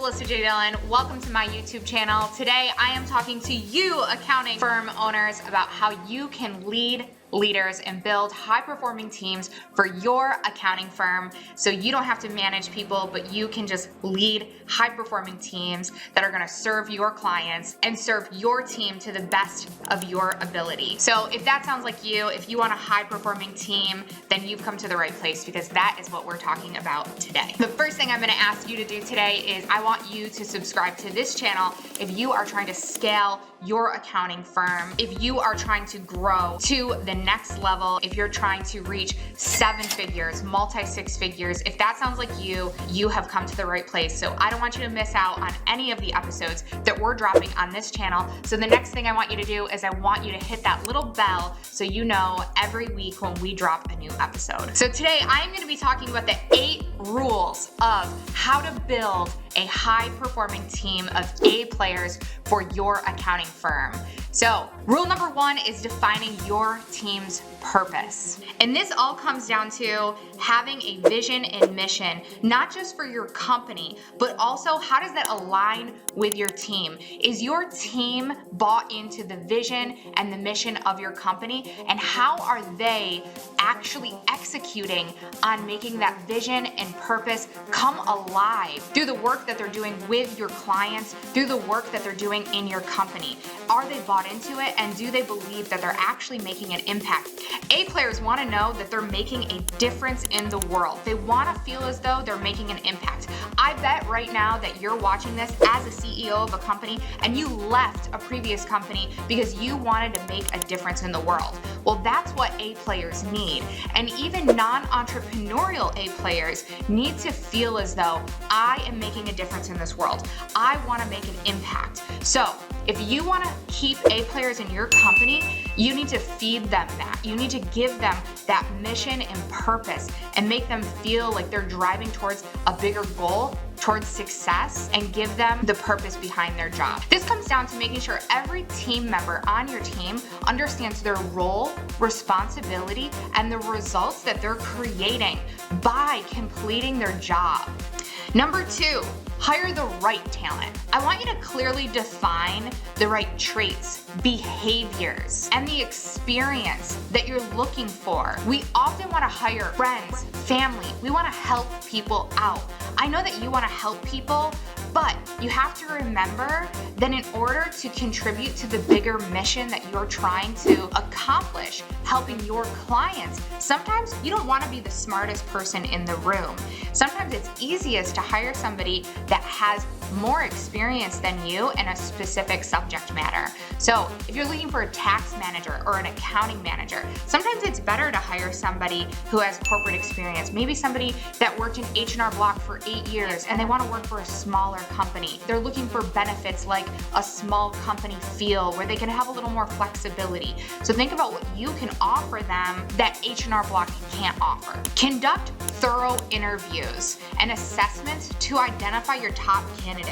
Alyssa Dillon. Welcome to my YouTube channel. Today I am talking to you accounting firm owners about how you can lead leaders and build high-performing teams for your accounting firm so you don't have to manage people, but you can just lead high-performing teams that are going to serve your clients and serve your team to the best of your ability. So if that sounds like you, if you want a high-performing team, then you've come to the right place because that is what we're talking about today. The first thing I'm going to ask you to do today is I want you to subscribe to this channel if you are trying to scale your accounting firm, if you are trying to grow to the next level, if you're trying to reach 7 figures, multi-6 figures, if that sounds like you, you have come to the right place. So I don't want you to miss out on any of the episodes that we're dropping on this channel. So the next thing I want you to do is I want you to hit that little bell so you know every week when we drop a new episode. So today I'm going to be talking about the 8 rules of how to build a high-performing team of A players for your accounting firm. So, rule number 1 is defining your team's purpose. And this all comes down to having a vision and mission, not just for your company, but also how does that align with your team? Is your team bought into the vision and the mission of your company? And how are they actually executing on making that vision and purpose come alive through the work that they're doing with your clients, through the work that they're doing in your company? Are they bought into it, and do they believe that they're actually making an impact? A players want to know that they're making a difference in the world. They want to feel as though they're making an impact. I bet right now that you're watching this as a CEO of a company and you left a previous company because you wanted to make a difference in the world. Well, that's what A players need. And even non-entrepreneurial A players need to feel as though I am making a difference in this world. I want to make an impact. So if you want to keep A players in your company, you need to feed them that. You need to give them that mission and purpose and make them feel like they're driving towards a bigger goal, towards success, and give them the purpose behind their job. This comes down to making sure every team member on your team understands their role, responsibility, and the results that they're creating by completing their job. Number 2, hire the right talent. I want you to clearly define the right traits, behaviors, and the experience that you're looking for. We often want to hire friends, family. We want to help people out. I know that you want to help people, but you have to remember that in order to contribute to the bigger mission that you're trying to accomplish, helping your clients, sometimes you don't want to be the smartest person in the room. Sometimes it's easiest to hire somebody that has more experience than you in a specific subject matter. So if you're looking for a tax manager or an accounting manager, sometimes it's better to hire somebody who has corporate experience, maybe somebody that worked in H&R Block for 8 years and they want to work for a smaller company. They're looking for benefits like a small company feel where they can have a little more flexibility. So think about what you can offer them that H&R Block can't offer. Conduct thorough interviews and assessments to identify your top candidate.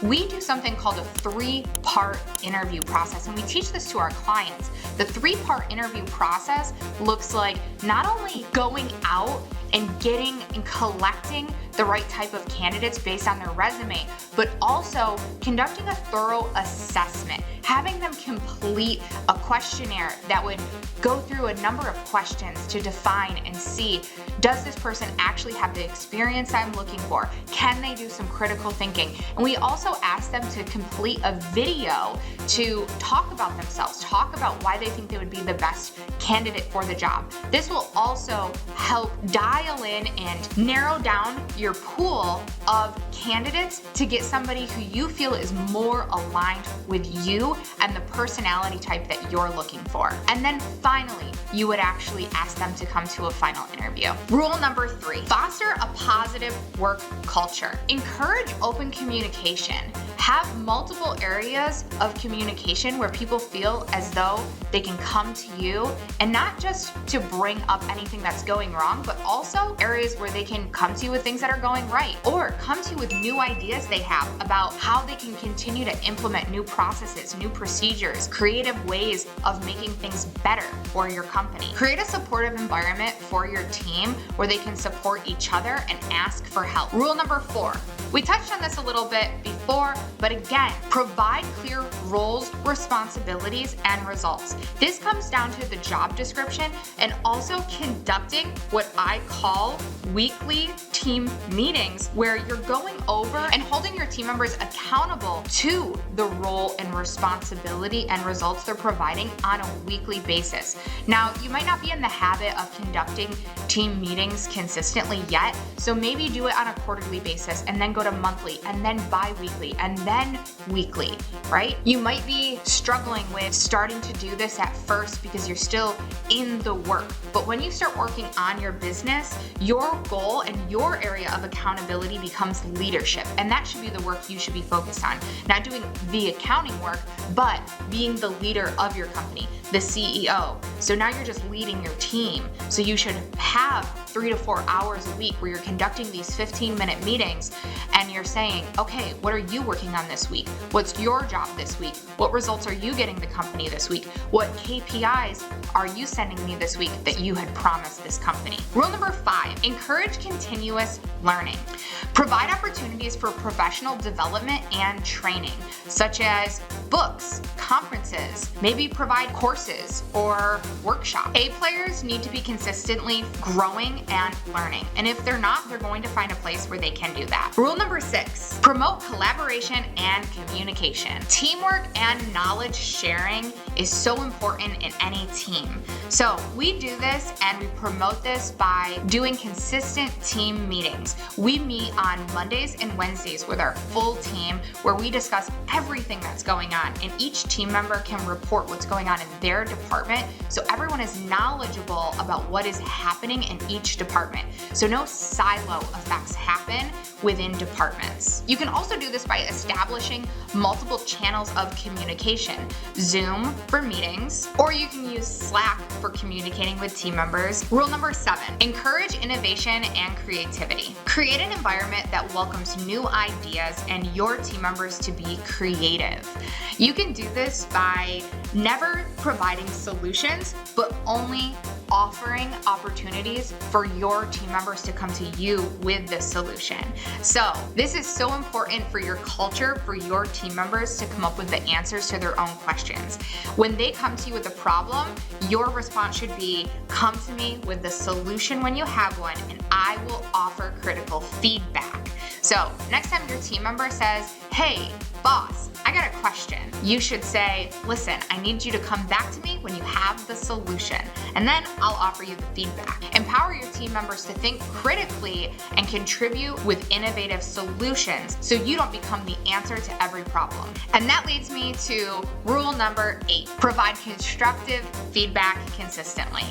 We do something called a 3-part interview process, and we teach this to our clients. The 3-part interview process looks like not only going out and getting and collecting the right type of candidates based on their resume, but also conducting a thorough assessment, having them complete a questionnaire that would go through a number of questions to define and see, does this person actually have the experience I'm looking for? Can they do some critical thinking? And we also ask them to complete a video to talk about themselves, talk about why they think they would be the best candidate for the job. This will also help dial in and narrow down your pool of candidates to get somebody who you feel is more aligned with you and the personality type that you're looking for. And then finally, you would actually ask them to come to a final interview. Rule number 3, foster a positive work culture. Encourage open communication. Have multiple areas of communication where people feel as though they can come to you and not just to bring up anything that's going wrong, but also also areas where they can come to you with things that are going right, or come to you with new ideas they have about how they can continue to implement new processes, new procedures, creative ways of making things better for your company. Create a supportive environment for your team where they can support each other and ask for help. Rule number 4. We touched on this a little bit before, but again, provide clear roles, responsibilities, and results. This comes down to the job description and also conducting what I call weekly team meetings, where you're going over and holding your team members accountable to the role and responsibility and results they're providing on a weekly basis. Now, you might not be in the habit of conducting team meetings consistently yet, so maybe do it on a quarterly basis and then go to monthly and then bi-weekly and then weekly, right? You might be struggling with starting to do this at first because you're still in the work. But when you start working on your business, your goal and your area of accountability becomes leadership. And that should be the work you should be focused on. Not doing the accounting work, but being the leader of your company, the CEO. So now you're just leading your team. So you should have 3 to 4 hours a week where you're conducting these 15-minute meetings and you're saying, okay, what are you working on this week? What's your job this week? What results are you getting the company this week? What KPIs are you sending me this week that you had promised this company? Rule number 5, encourage continuous learning. Provide opportunities for professional development and training, such as books, conferences, maybe provide courses or workshops. A players need to be consistently growing and learning. And if they're not, they're going to find a place where they can do that. Rule number 6, promote collaboration and communication. Teamwork and knowledge sharing is so important in any team. So we do this and we promote this by doing consistent team meetings. We meet on Mondays and Wednesdays with our full team where we discuss everything that's going on, and each team member can report what's going on in their department so everyone is knowledgeable about what is happening in each department. So no silo effects happen within departments. You can also do this by establishing multiple channels of communication. Zoom for meetings, or you can use Slack for communicating with team members. Rule number 7, encourage innovation and creativity. Create an environment that welcomes new ideas and your team members to be creative. You can do this by never providing solutions, but only offering opportunities for your team members to come to you with the solution. So this is so important for your culture, for your team members to come up with the answers to their own questions. When they come to you with a problem, your response should be, come to me with the solution when you have one, and I will offer critical feedback. So next time your team member says, hey, boss, I got a question, you should say, listen, I need you to come back to me when you have the solution, and then I'll offer you the feedback. Empower your team members to think critically and contribute with innovative solutions so you don't become the answer to every problem. And that leads me to rule number 8, provide constructive feedback consistently.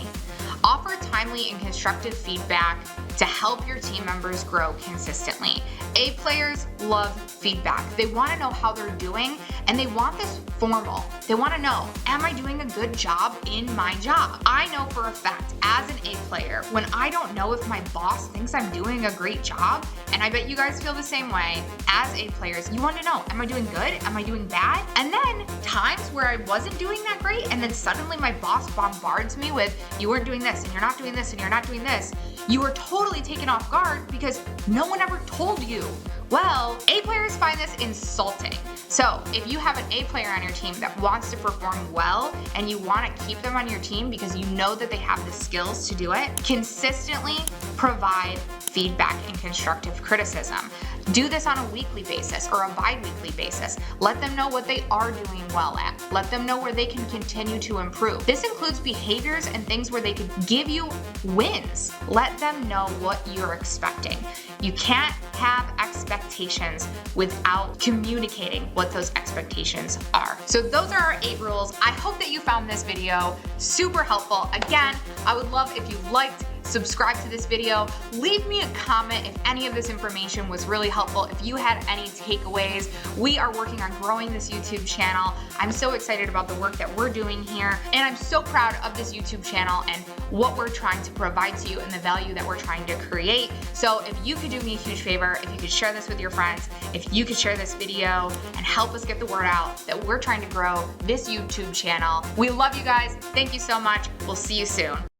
Offer timely and constructive feedback to help your team members grow consistently. A players love feedback. They want to know how they're doing, and they want this formal. They want to know, am I doing a good job in my job? I know for a fact, as an A player, when I don't know if my boss thinks I'm doing a great job, and I bet you guys feel the same way, as A players, you want to know, am I doing good? Am I doing bad? And then times where I wasn't doing that great, and then suddenly my boss bombards me with, you weren't doing this, and you're not doing this, and you're not doing this. You were totally taken off guard because no one ever told you. Well, A players find this insulting. So if you have an A player on your team that wants to perform well and you want to keep them on your team because you know that they have the skills to do it, consistently provide feedback and constructive criticism. Do this on a weekly basis or a bi-weekly basis. Let them know what they are doing well at. Let them know where they can continue to improve. This includes behaviors and things where they could give you wins. Let them know what you're expecting. You can't have expectations without communicating what those expectations are. So those are our 8 rules. I hope that you found this video super helpful. Again, I would love if you liked, subscribe to this video, leave me a comment if any of this information was really helpful, if you had any takeaways. We are working on growing this YouTube channel. I'm so excited about the work that we're doing here, and I'm so proud of this YouTube channel and what we're trying to provide to you and the value that we're trying to create. So if you could do me a huge favor, if you could share this with your friends, if you could share this video and help us get the word out that we're trying to grow this YouTube channel. We love you guys. Thank you so much. We'll see you soon.